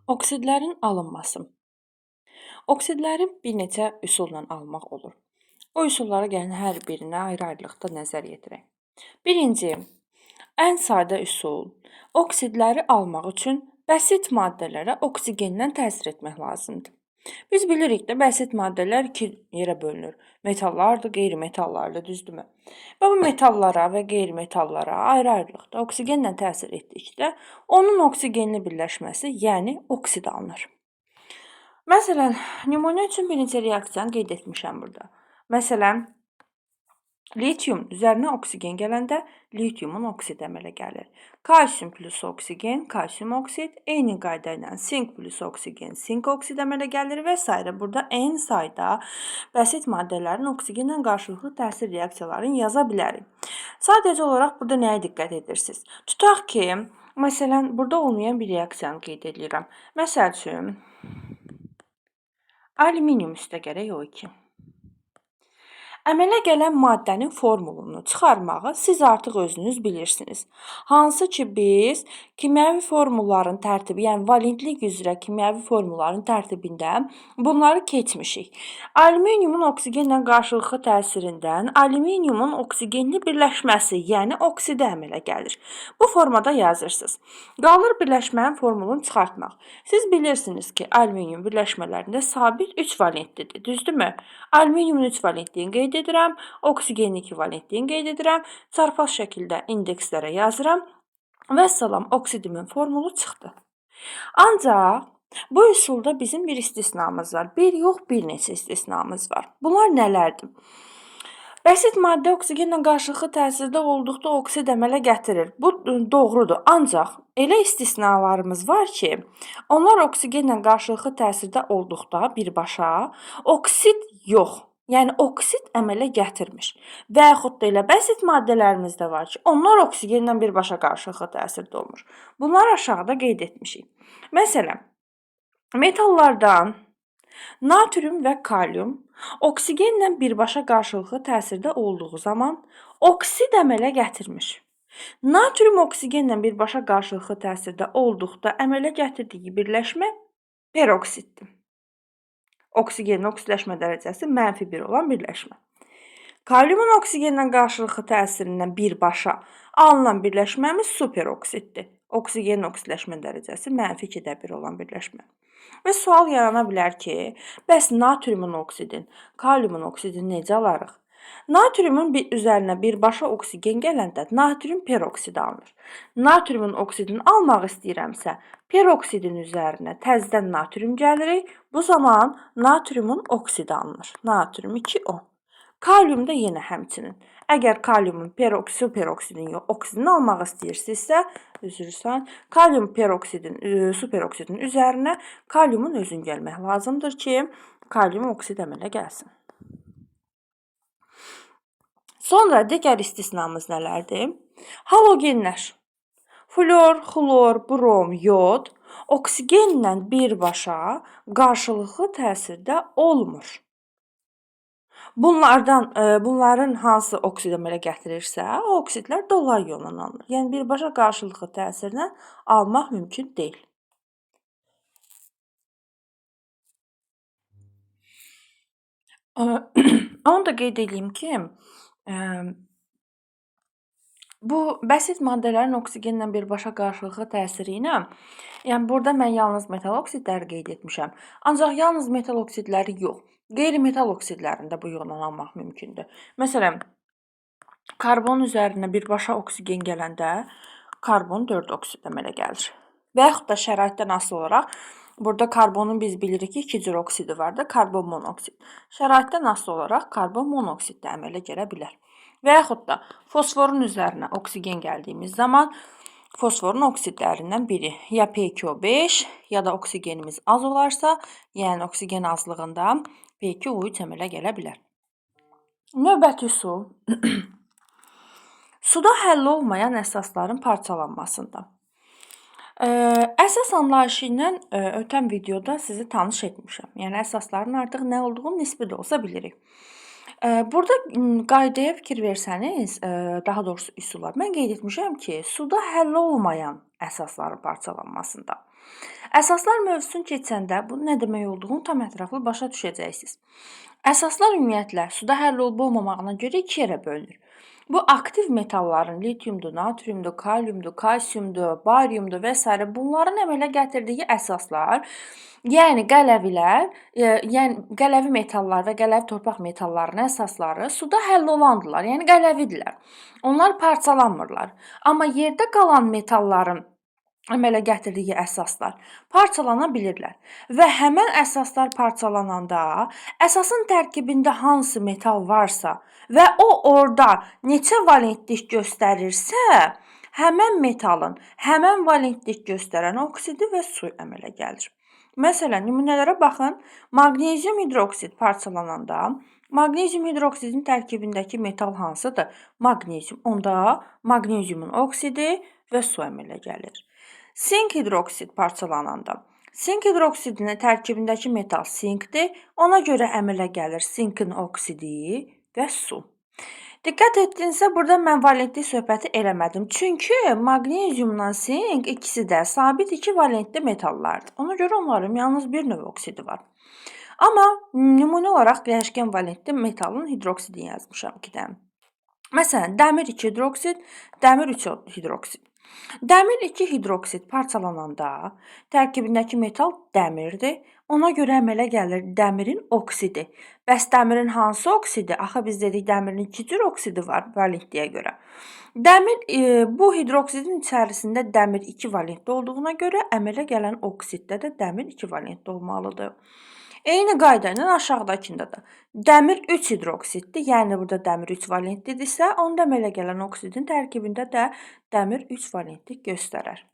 Oksidlərin alınması. Oksidləri bir neçə üsulla almaq olur. O üsullara gəlin hər birinə ayrı-ayrılıqda nəzər yetirək. Birinci, ən sadə üsul. Oksidləri almaq üçün bəsit maddələrə oksigendən təsir etmək lazımdır. Biz bilirik də, bəsit maddələr iki yerə bölünür. Metallardır, qeyri-metallardır, düzdürmü? Və bu metallara və qeyri-metallara ayrı-ayrılıqda oksigenlə təsir etdikdə, onun oksigenli birləşməsi, yəni oksid alınır. Məsələn, nümunə üçün bir neçə reaksiyanı qeyd etmişəm burada. Məsələn, litium üzərinə oksigen gələndə litiumun oksid əmələ gəlir. Kalsium plus oksigen, kalsium oksid, eyni qayda ilə sink plus oksigen, sink oksid əmələ gəlir və s. Burada n sayda bəsit maddələrin oksigenlə qarşılıqlı təsir reaksiyalarını yaza bilərik. Sadəcə olaraq burada nəyə diqqət edirsiniz? Tutaq ki, məsələn, burada olmayan bir reaksiyanı qeyd edirəm. Məsəl üçün, alüminium üstə gərək O2. Əmələ gələn maddənin formulunu çıxarmağı siz artıq özünüz bilirsiniz. Hansı ki, biz kimyəvi formulların tərtibi, yəni valentlik üzrə kimyəvi formulların tərtibində bunları keçmişik. Alüminiumun oksigenlə qarşılıqlı təsirindən alüminiumun oksigenli birləşməsi, yəni oksidə əmələ gəlir. Bu formada yazırsınız. Qalır birləşmənin formulunu çıxartmaq. Siz bilirsiniz ki, alüminium birləşmələrində sabit 3 valentlidir, düzdürmü? Alüminiumun 3 valentliyini qeyd edirəm, oksigenin 2 valentliyini qeyd edirəm, çarpaz şəkildə indekslərə yazıram və salam, oksidimin formulu çıxdı. Ancaq bu üsulda bizim bir istisnamız var. Bir yox, bir neçə istisnamız var. Bunlar nələrdir? Bəsit maddə oksigenlə qarşılıqlı təsirdə olduqda oksid əmələ gətirir. Bu doğrudur. Ancaq elə istisnalarımız var ki, onlar oksigenlə qarşılıqlı təsirdə olduqda birbaşa oksid yox, yəni oksid əmələ gətirmir. Və yaxud da elə bəsit maddələrimiz də var ki, onlar oksigenlə birbaşa qarşılıqlı təsirdə olmur. Bunları aşağıda qeyd etmişik. Məsələn, metallardan natrium və kalium oksigenlə birbaşa qarşılıqlı təsirdə olduğu zaman oksid əmələ gətirmir. Natrium oksigenlə birbaşa qarşılıqlı təsirdə olduqda əmələ gətirdiyi birləşmə peroksiddir. Oksigenin oksidləşmə dərəcəsi -1 olan birləşmə. Kaliumun oksigenlə qarşılıqlı təsirindən birbaşa alınan birləşməmiz superoksiddir. Oksigenin oksidləşmə dərəcəsi -2-1 olan birləşmə. Və sual yarana bilər ki, bəs natriumun oksidin, kaliumun oksidini necə alarıq? Natriumun üzərinə birbaşa oksigen gələndə natrium peroksid alınır. Natriumun oksidini almaq istəyirəmsə, peroksidin üzərinə təzədən natrium gəlirik. Bu zaman natriumun oksidi alınır. Natrium 2O. Kalium da yenə həmçinin. Əgər kaliumun superoksidini yox, oksidini almaq istəyirsinizsə, kalium superoksidin üzərinə kaliumun özün gəlmək lazımdır ki, kalium oksid əmələ gəlsin. Sonra digər istisnamız nələrdir? Halogenlər. Flor, xlor, brom, yod oksigenlə birbaşa qarşılıqlı təsirdə olmur. Bunların hansı oksid əmələ gətirirsə, o oksidlər dolar yolundan alınır. Yəni, birbaşa qarşılıqlı təsirlə almaq mümkün deyil. Onu da qeyd edeyim ki, bu bəsit maddələrin oksigenlə birbaşa qarşılıqlı təsiri ilə, yəni burada mən yalnız metal oksidləri qeyd etmişəm. Ancaq yalnız metal oksidləri yox, qeyri-metal oksidlərini də bu yolla almaq mümkündür. Məsələn, karbon üzərinə birbaşa oksigen gələndə karbon 4 oksid əmələ gəlir. Və yaxud da şəraitdən asılı olaraq, burada karbonun biz bilirik ki, 2 cür oksidi var da, karbon monoksid. Şəraitdən asılı olaraq karbon monoksid də əmələ gələ bilər. Və yaxud da fosforun üzərinə oksigen gəldiyimiz zaman fosforun oksidlərindən biri ya P2O5 ya da oksigenimiz az olarsa, yəni oksigen azlığında P2O3 əmələ gələ bilər. Növbəti üsul suda həll olmayan əsasların parçalanmasında. Əsas anlayışı ilə ötən videoda sizi tanış etmişəm. Yəni, əsasların artıq nə olduğunu nisbi də olsa bilirik. Burada qaydaya fikir versəniz, daha doğrusu üsulla, mən qeyd etmişəm ki, suda həll olmayan əsasların parçalanmasında. Əsaslar mövzusunu keçəndə bunun nə demək olduğunu tam ətraflı başa düşəcəksiniz. Əsaslar ümumiyyətlə suda həll olub-olmamağına görə iki yerə bölünür. Bu aktiv metalların litiumdur, natriumdur, kaliumdur, kalsiumdur, bariumdur və s. bunların əmələ gətirdiyi əsaslar, yəni qələvilər, yəni qələvi metallar və qələvi torpaq metallarının əsasları suda həll olandırlar, yəni qələvidirlər. Onlar parçalanmırlar. Amma yerdə qalan metalların əmələ gətirdiyi əsaslar parçalana bilirlər və həmən əsaslar parçalananda əsasın tərkibində hansı metal varsa və o orada neçə valentlik göstərirsə, həmən metalın həmən valentlik göstərən oksidi və su əmələ gəlir. Məsələn, nümunələrə baxın. Maqnezium hidroksid parçalananda maqnezium hidroksidin tərkibindəki metal hansıdır? Maqnezium. Onda maqneziumun oksidi və su əmələ gəlir. Sink hidroksid parçalananda sink hidroksidinin tərkibindəki metal sinkdir. Ona görə əmələ gəlir sinkin oksidi və su. Diqqət etdinizsə, burada mən valentlik söhbəti eləmədim. Çünki maqneziumla sink ikisi də sabit 2 valentli metallardır. Ona görə onların yalnız bir növ oksidi var. Amma nümunə olaraq dəyişkən valentli metalın hidroksidini yazmışam 2 dənə. Məsələn, dəmir 2 hidroksid, dəmir 3 hidroksid. Dəmir 2 hidroksid parçalananda tərkibindəki metal dəmirdir. Ona görə əmələ gəlir dəmirin oksidi. Bəs dəmirin hansı oksidi? Axı biz dedik dəmirin 2 cür oksidi var valentliyə görə. Bu hidroksidin içərisində dəmir 2 valentli olduğuna görə əmələ gələn oksiddə də dəmir 2 valentli olmalıdır. Eyni qayda ilə aşağıdakında da. Dəmir 3 hidroksiddir, yəni burada dəmir 3 valentlidirsə, onda əmələ gələn oksidin tərkibində də dəmir 3 valentlik göstərər.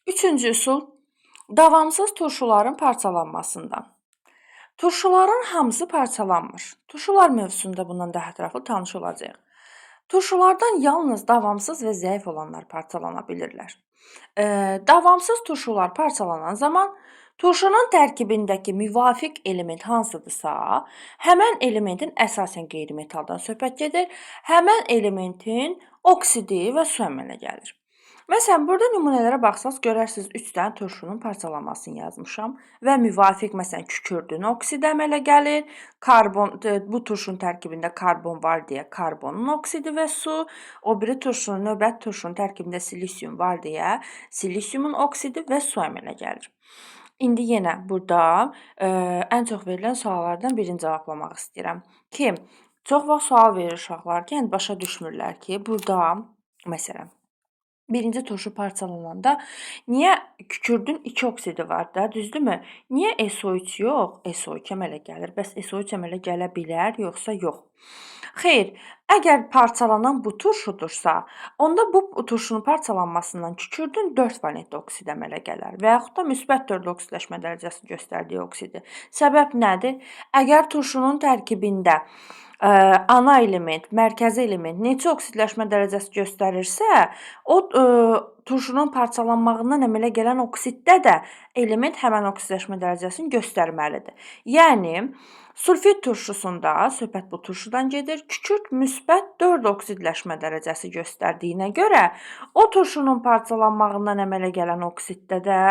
Üçüncü üsul, davamsız turşuların parçalanmasında. Turşuların hamısı parçalanmır. Turşular mövzusunda bundan daha ətraflı tanış olacağıq. Turşulardan yalnız davamsız və zəif olanlar parçalana bilirlər. Davamsız turşular parçalanan zaman turşunun tərkibindəki müvafiq element hansıdırsa, həmən elementin əsasən qeyri-metaldan söhbət gedir, həmən elementin oksidi və su əmələ gəlir. Məsələn, burada nümunələrə baxsaq görərsiniz 3 dənə turşunun parçalanmasını yazmışam və müvafiq məsələn kükürdün oksidi əmələ gəlir. Bu turşunun tərkibində karbon var deyə karbonun oksidi və su, o biri turşunun, növbəti turşunun tərkibində silisium var deyə silisiumun oksidi və su əmələ gəlir. İndi yenə burada ən çox verilən suallardan birini cavablamaq istəyirəm ki, çox vaxt sual verir uşaqlar ki, başa düşmürlər ki, burada məsələn birinci turşu parçalananda niyə kükürdün 2 oksidi var da, düzdürmü? Niyə SO3 yox? SO2 əmələ gəlir. Bəs SO3 əmələ gələ bilər, yoxsa yox? Xeyr, əgər parçalanan bu turşudursa, onda bu turşunun parçalanmasından kükürdün 4 valentli oksid əmələ gələr və yaxud da müsbət 4 oksidləşmə dərəcəsi göstərdiyi oksidi. Səbəb nədir? Əgər turşunun tərkibində ana element, mərkəzi element neçə oksidləşmə dərəcəsi göstərirsə, o turşunun parçalanmağından əmələ gələn oksiddə də element həmən oksidləşmə dərəcəsini göstərməlidir. Yəni, sulfit turşusunda, söhbət bu turşudan gedir, kükürt müsbət 4 oksidləşmə dərəcəsi göstərdiyinə görə, o turşunun parçalanmağından əmələ gələn oksiddə də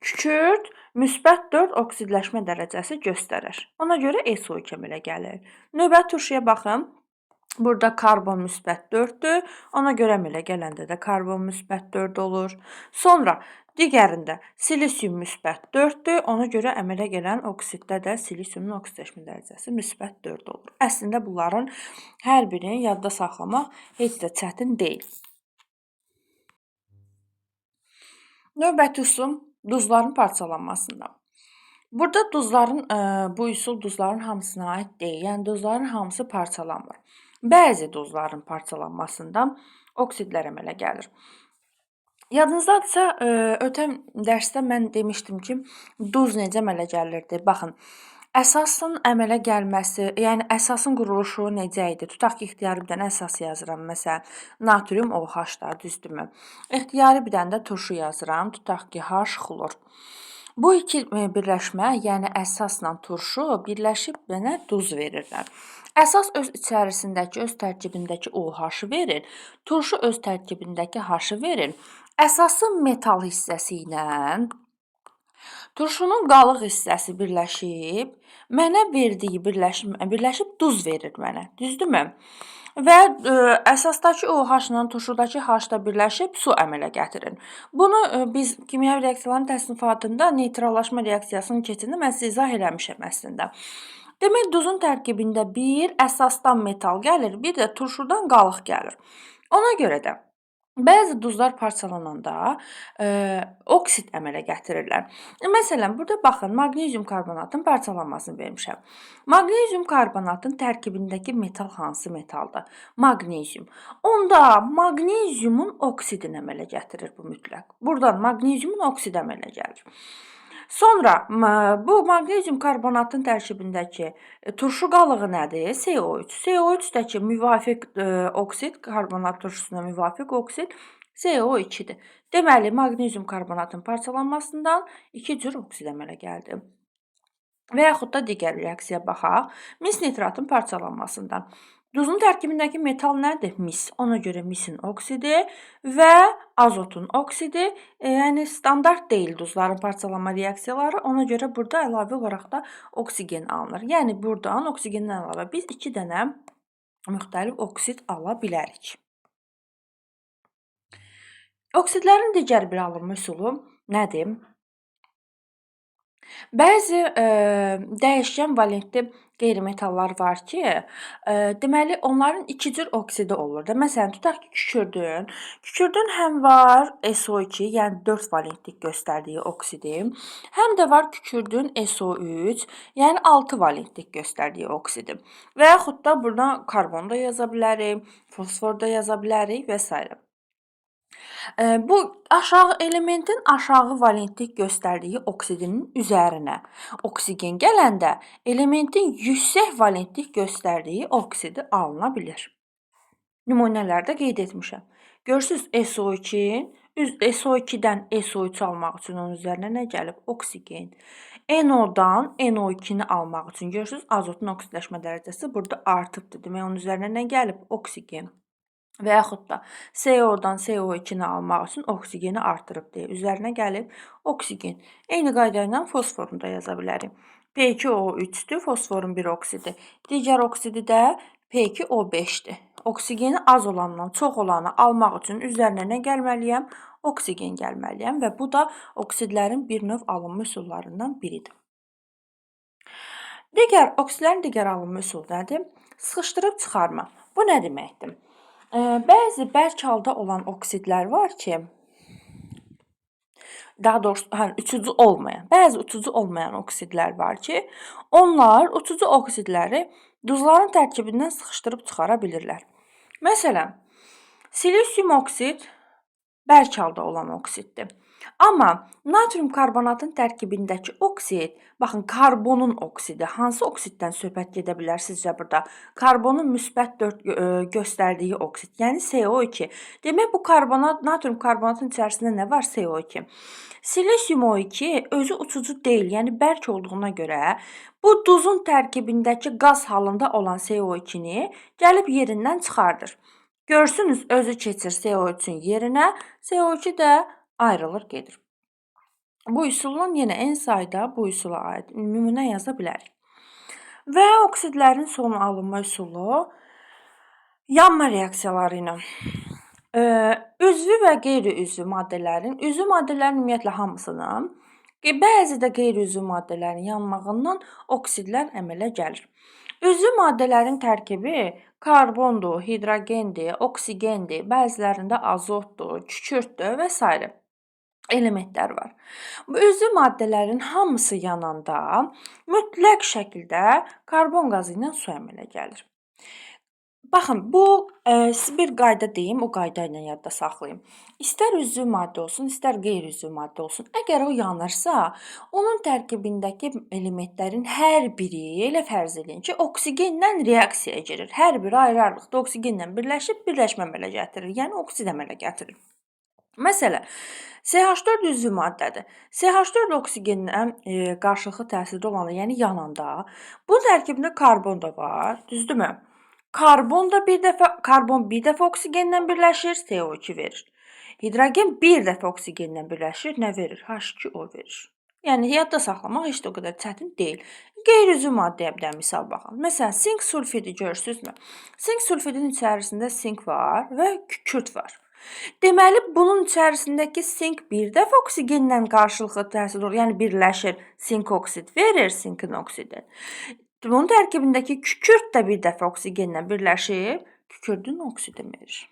kükürt müsbət 4 oksidləşmə dərəcəsi göstərir. Ona görə SO2 əmələ gəlir. Növbəti turşuya baxın. Burada karbon müsbət 4-dür. Ona görə əmələ gələndə də karbon müsbət 4 olur. Sonra digərində silisium müsbət 4-dür. Ona görə əmələ gələn oksiddə də silisiumun oksidləşmə dərəcəsi müsbət 4 olur. Əslində bunların hər birini yadda saxlamaq heç də çətin deyil. Növbəti üsul duzların parçalanmasında. Burada bu üsul duzların hamısına aid deyil. Yəni duzların hamısı parçalanmır. Bəzi duzların parçalanmasında oksidlər əmələ gəlir. Yadınızdadırsa, ötən dərsdə mən demişdim ki, duz necə əmələ gəlirdi? Baxın, əsasın əmələ gəlməsi, yəni əsasın quruluşu necə idi? Tutaq ki, ixtiyari bir dənə əsas yazıram. Məsələn, natrium OH-da, düzdürmü? İxtiyari bir dənə də turşu yazıram. Tutaq ki, H xlor. Bu iki birləşmə, yəni əsasla turşu birləşib mənə duz verirlər. Əsas öz içərisindəki, öz tərkibindəki OH-ı verir, turşu öz tərkibindəki H-ı verir. Əsasın metal hissəsi ilə turşunun qalıq hissəsi birləşib mənə verdiyi birləşib duz verir mənə. Düzdürmü? Və əsasdakı OH-la turşudakı H da birləşib su əmələ gətirir. Bunu biz kimyəvi reaksiyaların təsnifatında neytrallaşma reaksiyasının keçidini mən sizə izah eləmişəm əslində. Demək, duzun tərkibində bir əsasdan metal gəlir, bir də turşudan qalıq gəlir. Ona görə də bəzi duzlar parçalananda oksid əmələ gətirirlər. Məsələn, burada baxın, maqnezium karbonatın parçalanmasını vermişəm. Maqnezium karbonatın tərkibindəki metal hansı metaldır? Maqnezium. Onda maqneziumun oksidini əmələ gətirir bu mütləq. Buradan maqneziumun oksidi əmələ gəlir. Sonra bu maqnezium karbonatın tərkibindəki turşu qalığı nədir? CO3. CO3-dəki müvafiq oksid, karbonat turşusuna müvafiq oksid CO2-dir. Deməli, maqnezium karbonatın parçalanmasından 2 cür oksid əmələ gəldi. Və yaxud da digər reaksiyaya baxaq. Mis nitratın parçalanmasından. Duzun tərkibindəki metal nədir? Mis. Ona görə misin oksidi və azotun oksidi, yəni standart deyil duzların parçalanma reaksiyaları. Ona görə burada əlavə olaraq da oksigen alınır. Yəni buradan oksigendən əlavə biz 2 dənə müxtəlif oksid ala bilərik. Oksidlərin digər bir alınma üsulu nədir? Bəzi dəyişkən valentli qeyri-metallar var ki, deməli onların 2 cür oksidi olur da. Məsələn, tutaq ki, kükürdün həm var SO2, yəni 4 valentlik göstərdiyi oksidi, həm də var kükürdün SO3, yəni 6 valentlik göstərdiyi oksidi. Və yaxud da buradan karbon da yaza bilərik, fosfor da yaza bilərik və s. Bu aşağı elementin aşağı valentlik göstərdiyi oksidinin üzərinə oksigen gələndə elementin yüksək valentlik göstərdiyi oksidi alına bilir. Nümunələrdə qeyd etmişəm. Görürsüz SO2-dən SO3 almaq üçün onun üzərinə nə gəlib? Oksigen. NO-dan NO2-ni almaq üçün görürsüz azotun oksidləşmə dərəcəsi burada artıbdır. Demək onun üzərinə nə gəlib? Oksigen. Və yaxud da CO-dan CO2-ni almaq üçün oksigeni artırıb deyə üzərinə gəlib oksigen. Eyni qayda ilə fosforunu da yaza bilərik. P2O3-dür, fosforun bir oksidi. Digər oksidi də P2O5-dir. Oksigeni az olandan çox olanı almaq üçün üzərinə nə gəlməliyəm? Oksigen gəlməliyəm və bu da oksidlərin bir növ alınma üsullarından biridir. Oksidlərin digər alınma üsulu nədir? Sıxışdırıb çıxarma. Bu nə deməkdir? Bəzi bərk halda olan oksidlər var ki, daha doğrusu bəzi uçucu olmayan oksidlər var ki, onlar uçucu oksidləri duzların tərkibindən sıxışdırıb çıxara bilirlər. Məsələn, silisium oksid bərk halda olan oksiddir. Amma natrium karbonatın tərkibindəki oksid, baxın, karbonun oksidi. Hansı oksiddən söhbət gedə bilər sizcə burada? Karbonun müsbət 4 göstərdiyi oksid, yəni CO2. Demək, bu natrium karbonatın içərisində nə var? CO2. Silisium O2 özü uçucu deyil, yəni bərk olduğuna görə bu duzun tərkibindəki qaz halında olan CO2-ni gəlib yerindən çıxardır. Görsünüz, özü keçir CO3-ün yerinə, CO2 də ayrılır, gedir. Bu üsulla yenə en sayda bu üsula aid nümunə yaza bilərik. Və oksidlərin son alınma üsulu yanma reaksiyaları ilə. Üzvü və qeyri-üzvü maddələrin, üzvü maddələrin ümumiyyətlə hamısının, bəzi də qeyri-üzvü maddələrin yanmağından oksidlər əmələ gəlir. Üzvü maddələrin tərkibi karbondur, hidrogendir, oksigendir, bəzilərində azotdur, kükürdür və s. elementlər var. Bu üzvü maddələrin hamısı yananda mütləq şəkildə karbon qazı ilə su əmələ gəlir. Baxın, bu bir qayda deyim, o qayda ilə yadda saxlayın. İstər üzvü maddə olsun, istər qeyri-üzvü maddə olsun, əgər o yanırsa, onun tərkibindəki elementlərin hər biri, elə fərz edin ki, oksigenlə reaksiyaya girir. Hər biri ayrı-ayrılıqda oksigenlə birləşib birləşmə əmələ gətirir, yəni oksid əmələ gətirir. Məsələn, CH4 üzvü maddədir. CH4 oksigendən qarşılıqlı təsirdə olanda, yəni yananda, bunun tərkibində karbon da var, düzdürmü? Karbon bir dəfə oksigenlə birləşir, CO2 verir. Hidrogen bir dəfə oksigenlə birləşir, nə verir? H2O verir. Yəni yadda saxlamaq heç də o qədər çətin deyil. Qeyri-üzvü maddəyə bir də misal baxaq. Məsələn, sink sulfidi görürsünüzmü? Sink sulfidin içərisində sink var və kükürt var. Deməli, bunun içərisindəki sink bir dəfə oksigenlə qarşılıqlı təsir olur, yəni birləşir, sink oksid verir, sinkin oksidi. Bunun tərkibindəki kükürt də bir dəfə oksigenlə birləşib, kükürdün oksidini verir.